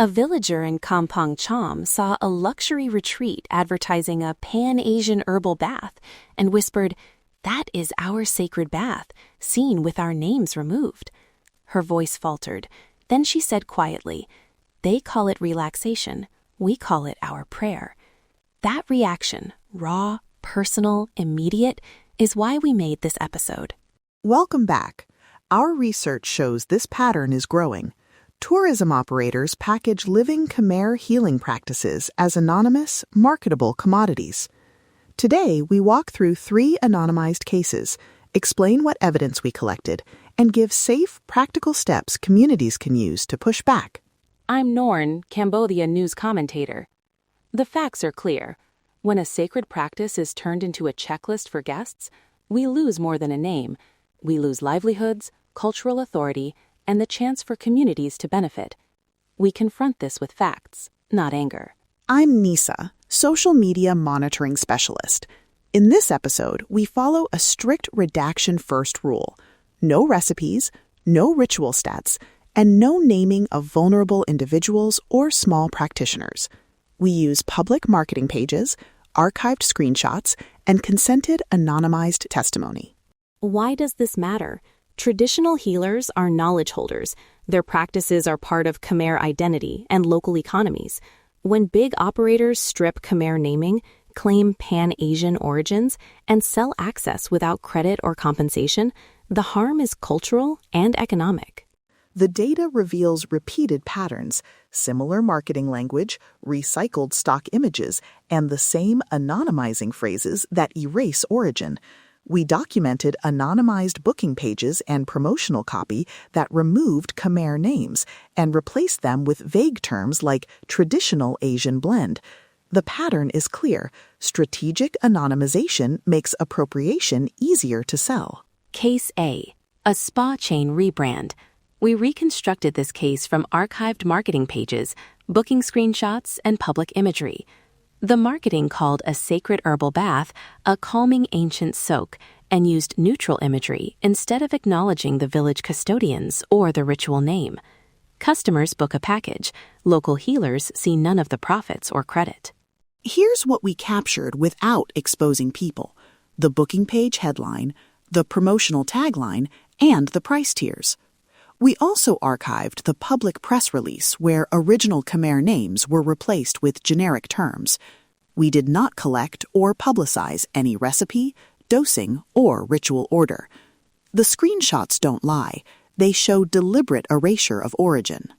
A villager in Kampong Cham saw a luxury retreat advertising a Pan-Asian herbal bath and whispered, "That is our sacred bath, seen with our names removed." Her voice faltered. Then she said quietly, "They call it relaxation. We call it our prayer." That reaction, raw, personal, immediate, is why we made this episode. Welcome back. Our research shows this pattern is growing. Tourism operators package living Khmer healing practices as anonymous, marketable commodities. Today, we walk through 3 anonymized cases, explain what evidence we collected, and give safe, practical steps communities can use to push back. I'm Norn, Cambodia news commentator. The facts are clear. When a sacred practice is turned into a checklist for guests, we lose more than a name. We lose livelihoods, cultural authority, and the chance for communities to benefit. We confront this with facts, not anger. I'm Nisa, social media monitoring specialist. In this episode, we follow a strict redaction-first rule: no recipes, no ritual stats, and no naming of vulnerable individuals or small practitioners. We use public marketing pages, archived screenshots, and consented anonymized testimony. Why does this matter? Traditional healers are knowledge holders. Their practices are part of Khmer identity and local economies. When big operators strip Khmer naming, claim Pan-Asian origins, and sell access without credit or compensation, the harm is cultural and economic. The data reveals repeated patterns, similar marketing language, recycled stock images, and the same anonymizing phrases that erase origin. We documented anonymized booking pages and promotional copy that removed Khmer names and replaced them with vague terms like traditional Asian blend. The pattern is clear. Strategic anonymization makes appropriation easier to sell. Case A, a spa chain rebrand. We reconstructed this case from archived marketing pages, booking screenshots, and public imagery. The marketing called a sacred herbal bath a calming ancient soak and used neutral imagery instead of acknowledging the village custodians or the ritual name. Customers book a package. Local healers see none of the profits or credit. Here's what we captured without exposing people: the booking page headline, the promotional tagline, and the price tiers. We also archived the public press release where original Khmer names were replaced with generic terms. We did not collect or publicize any recipe, dosing, or ritual order. The screenshots don't lie. They show deliberate erasure of origin.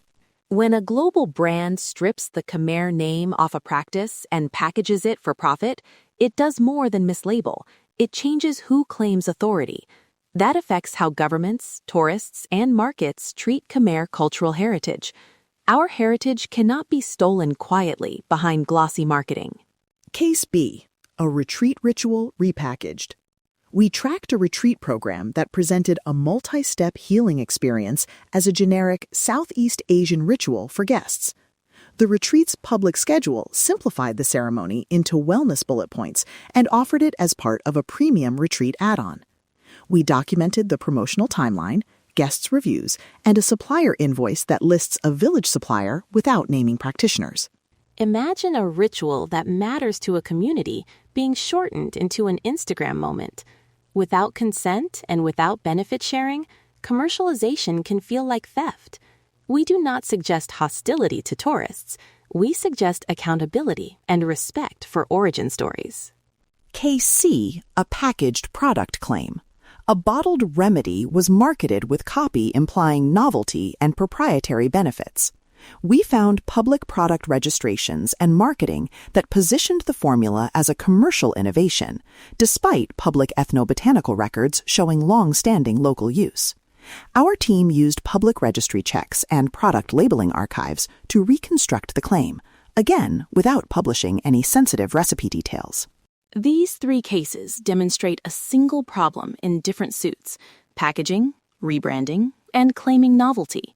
When a global brand strips the Khmer name off a practice and packages it for profit, it does more than mislabel. It changes who claims authority. That affects how governments, tourists, and markets treat Khmer cultural heritage. Our heritage cannot be stolen quietly behind glossy marketing. Case B, a retreat ritual repackaged. We tracked a retreat program that presented a multi-step healing experience as a generic Southeast Asian ritual for guests. The retreat's public schedule simplified the ceremony into wellness bullet points and offered it as part of a premium retreat add-on. We documented the promotional timeline, guests' reviews, and a supplier invoice that lists a village supplier without naming practitioners. Imagine a ritual that matters to a community being shortened into an Instagram moment. Without consent and without benefit sharing, commercialization can feel like theft. We do not suggest hostility to tourists. We suggest accountability and respect for origin stories. Case C, a packaged product claim. A bottled remedy was marketed with copy implying novelty and proprietary benefits. We found public product registrations and marketing that positioned the formula as a commercial innovation, despite public ethnobotanical records showing long-standing local use. Our team used public registry checks and product labeling archives to reconstruct the claim, again without publishing any sensitive recipe details. These 3 cases demonstrate a single problem in different suits: packaging, rebranding, and claiming novelty.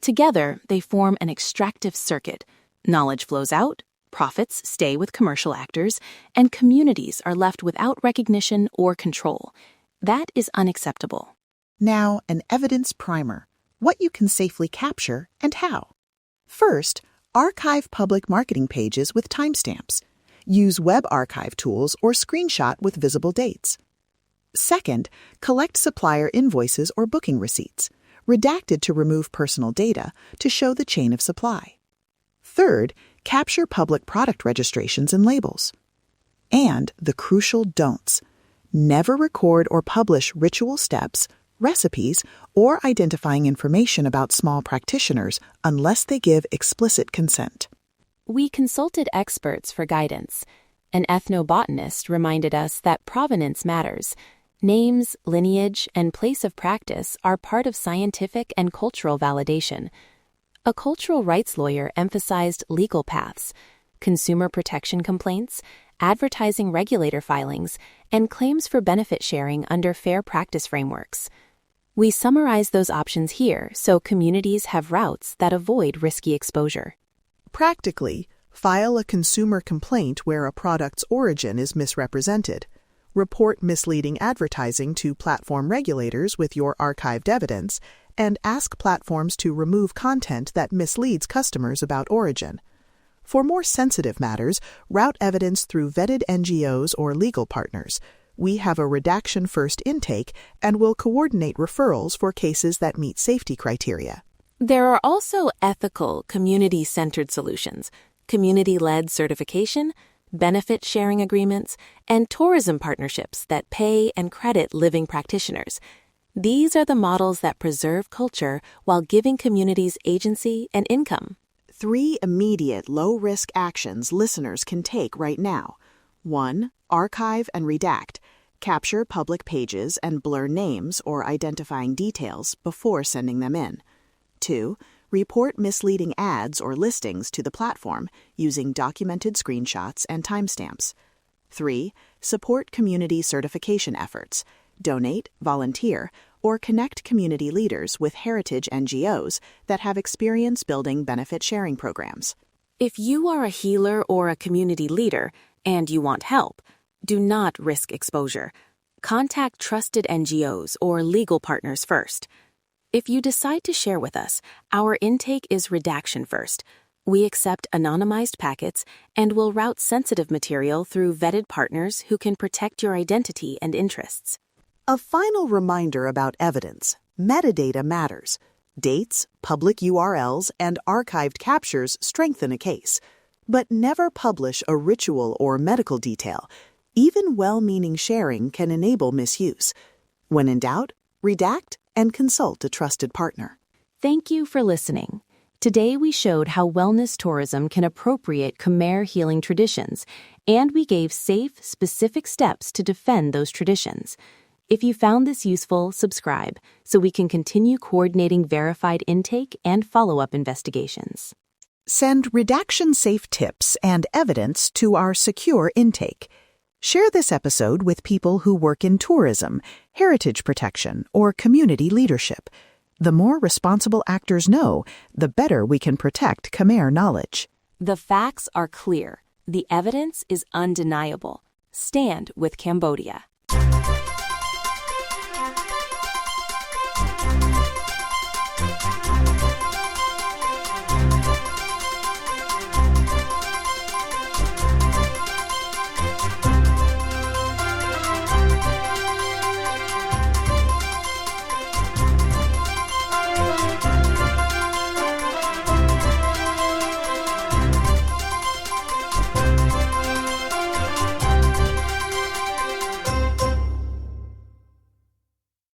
Together, they form an extractive circuit. Knowledge flows out, profits stay with commercial actors, and communities are left without recognition or control. That is unacceptable. Now, an evidence primer: what you can safely capture and how. First, Archive public marketing pages with timestamps. Use web archive tools or screenshot with visible dates. Second, collect supplier invoices or booking receipts, redacted to remove personal data to show the chain of supply. Third, capture public product registrations and labels. And the crucial don'ts. Never record or publish ritual steps, recipes, or identifying information about small practitioners unless they give explicit consent. We consulted experts for guidance. An ethnobotanist reminded us that provenance matters. Names, lineage, and place of practice are part of scientific and cultural validation. A cultural rights lawyer emphasized legal paths, consumer protection complaints, advertising regulator filings, and claims for benefit sharing under fair practice frameworks. We summarize those options here so communities have routes that avoid risky exposure. Practically, file a consumer complaint where a product's origin is misrepresented. Report misleading advertising to platform regulators with your archived evidence, and ask platforms to remove content that misleads customers about origin. For more sensitive matters, route evidence through vetted NGOs or legal partners. We have a redaction-first intake and will coordinate referrals for cases that meet safety criteria. There are also ethical, community-centered solutions, community-led certification, benefit-sharing agreements, and tourism partnerships that pay and credit living practitioners. These are the models that preserve culture while giving communities agency and income. 3 immediate low-risk actions listeners can take right now. 1. Archive and redact. Capture public pages and blur names or identifying details before sending them in. 2. Report misleading ads or listings to the platform using documented screenshots and timestamps. 3. Support community certification efforts. Donate, volunteer, or connect community leaders with heritage NGOs that have experience building benefit sharing programs. If you are a healer or a community leader and you want help, do not risk exposure. Contact trusted NGOs or legal partners first. If you decide to share with us, our intake is redaction first. We accept anonymized packets and will route sensitive material through vetted partners who can protect your identity and interests. A final reminder about evidence. Metadata matters. Dates, public URLs, and archived captures strengthen a case. But never publish a ritual or medical detail. Even well-meaning sharing can enable misuse. When in doubt, redact and consult a trusted partner. Thank you for listening. Today we showed how wellness tourism can appropriate Khmer healing traditions, and we gave safe, specific steps to defend those traditions. If you found this useful, subscribe so we can continue coordinating verified intake and follow-up investigations. Send redaction-safe tips and evidence to our secure intake. Share this episode with people who work in tourism, heritage protection, or community leadership. The more responsible actors know, the better we can protect Khmer knowledge. The facts are clear. The evidence is undeniable. Stand with Cambodia.